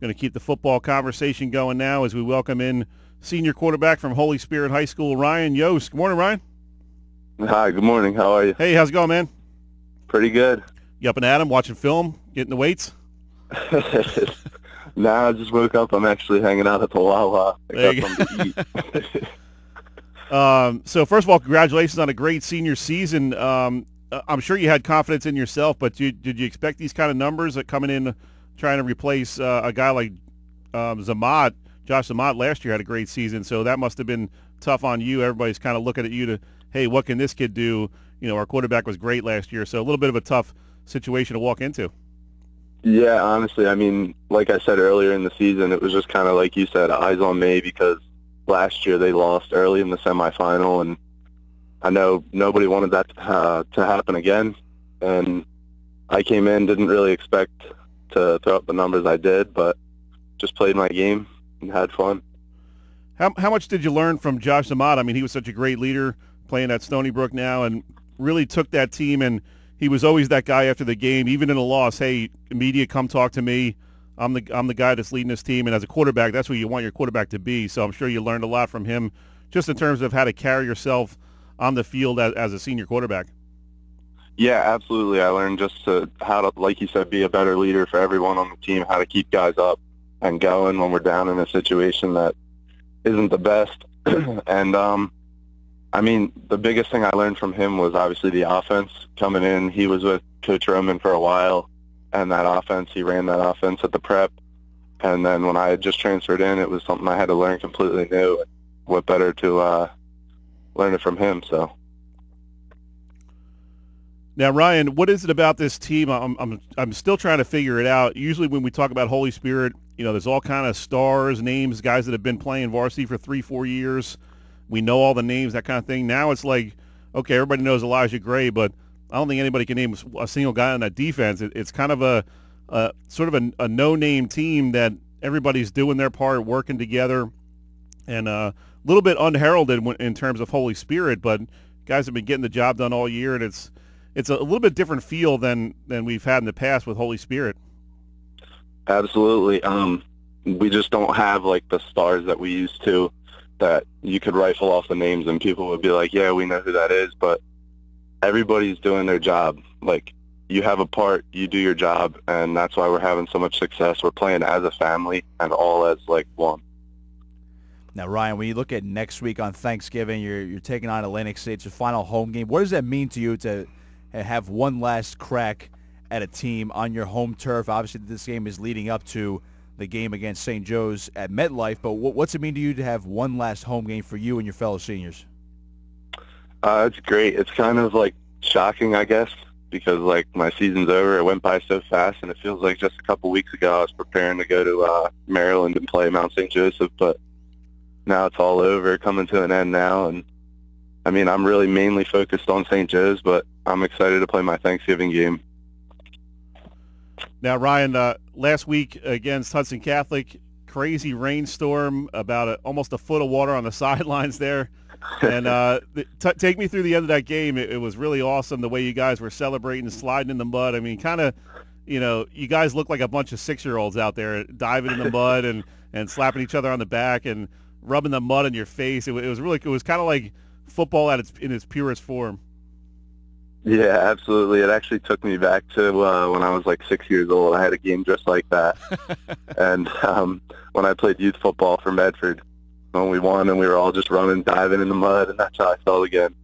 Going to keep the football conversation going now as we welcome in senior quarterback from Holy Spirit High School, Ryan Yost. Good morning, Ryan. Hi, good morning. How are you? Hey, how's it going, man? Pretty good. You up and at 'em, watching film, getting the weights? Nah, I just woke up. I'm actually hanging out at the Wawa. I got something to eat. So first of all, congratulations on a great senior season. I'm sure you had confidence in yourself, but did you expect these kind of numbers that coming in trying to replace a guy like Zamat? Josh Zamat last year had a great season, so that must have been tough on you. Everybody's kind of looking at you to, hey, what can this kid do? You know, our quarterback was great last year, so a little bit of a tough situation to walk into. Yeah, honestly, I mean, like I said earlier in the season, it was just kind of like you said, eyes on me, because last year they lost early in the semifinal, and I know nobody wanted that to happen again. And I came in, didn't really expect to throw up the numbers I did, but just played my game and had fun. How much did you learn from Josh Zamat? I mean, he was such a great leader playing at Stony Brook now, and really took that team, and he was always that guy after the game, even in a loss. Hey, media, come talk to me. I'm the guy that's leading this team, and as a quarterback, that's what you want your quarterback to be. So I'm sure you learned a lot from him, just in terms of how to carry yourself on the field as a senior quarterback. Yeah, absolutely. I learned just how to, like you said, be a better leader for everyone on the team, how to keep guys up and going when we're down in a situation that isn't the best. And, I mean, the biggest thing I learned from him was obviously the offense coming in. He was with Coach Roman for a while, and that offense, he ran that offense at the prep. And then when I had just transferred in, it was something I had to learn completely new. What better to learn it from him, so. Now, Ryan, what is it about this team? I'm still trying to figure it out. Usually when we talk about Holy Spirit, you know, there's all kind of stars, names, guys that have been playing varsity for 3-4 years. We know all the names, that kind of thing. Now it's like, okay, everybody knows Elijah Gray, but I don't think anybody can name a single guy on that defense. It's kind of a sort of a no-name team that everybody's doing their part, working together, and a little bit unheralded in terms of Holy Spirit, but guys have been getting the job done all year, and it's a little bit different feel than we've had in the past with Holy Spirit. Absolutely. We just don't have like the stars that we used to, that you could rifle off the names and people would be like, yeah, we know who that is, but everybody's doing their job. Like, you have a part, you do your job, and that's why we're having so much success. We're playing as a family and all as like one. Now, Ryan, when you look at next week on Thanksgiving, you're taking on Atlantic State. It's your final home game. What does that mean to you to have one last crack at a team on your home turf? Obviously, this game is leading up to the game against St. Joe's at MetLife, but what's it mean to you to have one last home game for you and your fellow seniors? It's great. It's kind of like shocking, I guess, because like my season's over. It went by so fast, and it feels like just a couple weeks ago I was preparing to go to Maryland and play Mount St. Joseph, but now it's all over, coming to an end now. And I mean, I'm really mainly focused on St. Joe's, but I'm excited to play my Thanksgiving game. Now, Ryan, last week against Hudson Catholic, crazy rainstorm, about almost a foot of water on the sidelines there. And take me through the end of that game. It was really awesome the way you guys were celebrating, sliding in the mud. I mean, kind of, you know, you guys look like a bunch of 6-year-olds out there diving in the mud and slapping each other on the back and rubbing the mud in your face. It was kind of like football in its purest form. Yeah, absolutely. It actually took me back to when I was like 6 years old. I had a game just like that. And when I played youth football for Medford, when we won, and we were all just running, diving in the mud, and that's how I felt again.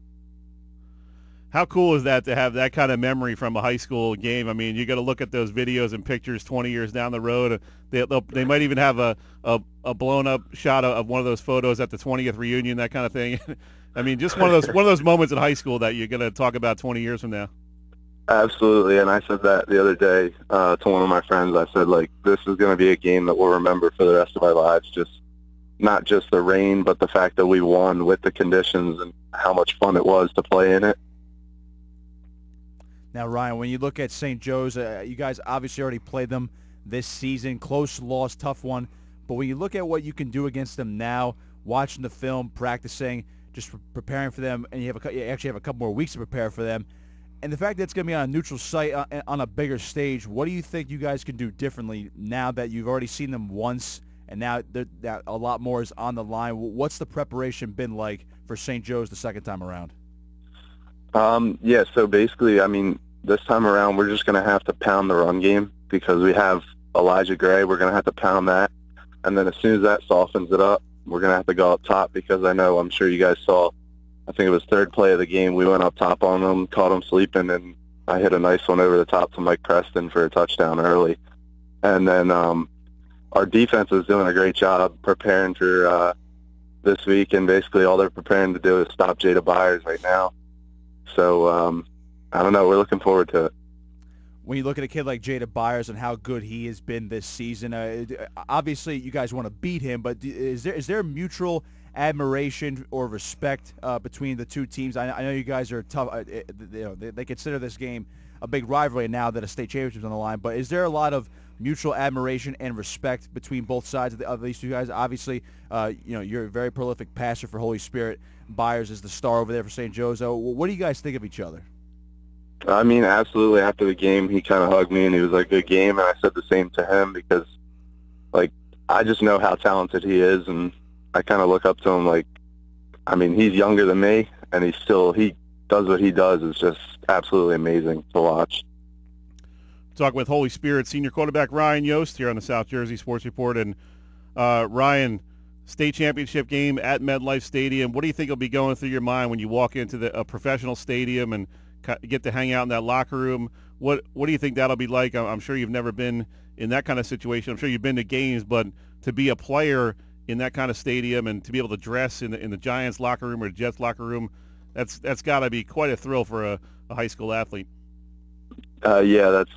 How cool is that to have that kind of memory from a high school game? I mean, you got to look at those videos and pictures 20 years down the road. They might even have a blown up shot of one of those photos at the 20th reunion, that kind of thing. I mean, just one of those moments in high school that you're going to talk about 20 years from now. Absolutely, and I said that the other day to one of my friends. I said, like, this is going to be a game that we'll remember for the rest of our lives. Just not just the rain, but the fact that we won with the conditions and how much fun it was to play in it. Now, Ryan, when you look at St. Joe's, you guys obviously already played them this season. Close loss, tough one. But when you look at what you can do against them now, watching the film, practicing, just preparing for them, and you actually have a couple more weeks to prepare for them, And the fact that it's going to be on a neutral site on a bigger stage, what do you think you guys can do differently now that you've already seen them once and now that a lot more is on the line? What's the preparation been like for St. Joe's the second time around? Yeah, so basically, I mean, this time around we're just going to have to pound the run game because we have Elijah Gray. We're going to have to pound that. And then as soon as that softens it up, we're going to have to go up top because I'm sure you guys saw, I think it was third play of the game. We went up top on them, caught them sleeping, and I hit a nice one over the top to Mike Preston for a touchdown early. And then our defense is doing a great job preparing for this week, and basically all they're preparing to do is stop Jada Byers right now. So, I don't know. We're looking forward to it. When you look at a kid like Jada Byers and how good he has been this season, obviously you guys want to beat him, but is there mutual admiration or respect between the two teams? I know you guys are tough. They consider this game a big rivalry now that a state championship is on the line, but is there a lot of mutual admiration and respect between both sides of these two guys? Obviously, you're a very prolific passer for Holy Spirit. Byers is the star over there for St. Joe's. What do you guys think of each other? I mean, absolutely. After the game, he kind of hugged me, and he was like, good game, and I said the same to him because, I just know how talented he is, and I kind of look up to him he's younger than me, and he does what he does. It's just absolutely amazing to watch. Talking with Holy Spirit senior quarterback Ryan Yost here on the South Jersey Sports Report. And Ryan, state championship game at MetLife Stadium. What do you think will be going through your mind when you walk into a professional stadium and get to hang out in that locker room? What do you think that'll be like? I'm sure you've never been in that kind of situation. I'm sure you've been to games, but to be a player in that kind of stadium and to be able to dress in the Giants locker room or the Jets locker room, that's got to be quite a thrill for a high school athlete. Yeah, that's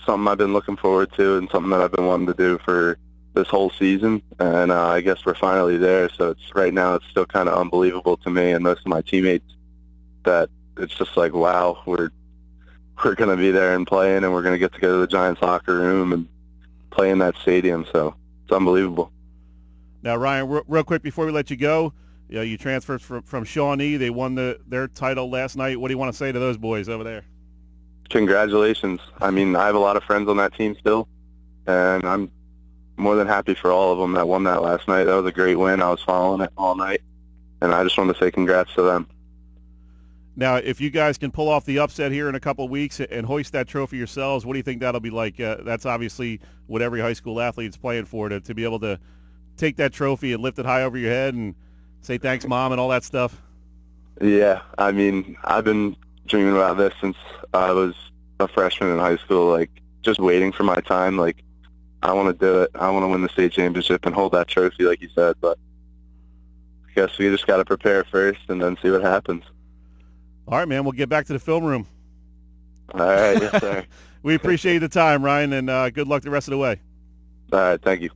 something I've been looking forward to and something that I've been wanting to do for this whole season. And I guess we're finally there. So right now it's still kind of unbelievable to me and most of my teammates that it's just like, wow, we're going to be there and playing, and we're going to get to go to the Giants locker room and play in that stadium. So it's unbelievable. Now, Ryan, real quick before we let you go, you transferred from Shawnee. They won their title last night. What do you want to say to those boys over there? Congratulations. I mean, I have a lot of friends on that team still, and I'm more than happy for all of them that won that last night. That was a great win. I was following it all night, and I just want to say congrats to them. Now, if you guys can pull off the upset here in a couple of weeks and hoist that trophy yourselves, what do you think that'll be like? That's obviously what every high school athlete's playing for, to be able to take that trophy and lift it high over your head and say thanks, Mom, and all that stuff. Yeah, I mean, I've been dreaming about this since I was a freshman in high school, just waiting for my time. I want to do it. I want to win the state championship and hold that trophy, like you said, but I guess we just got to prepare first and then see what happens. All right, man, we'll get back to the film room. All right, yes, sir. We appreciate the time, Ryan, and good luck the rest of the way. All right, thank you.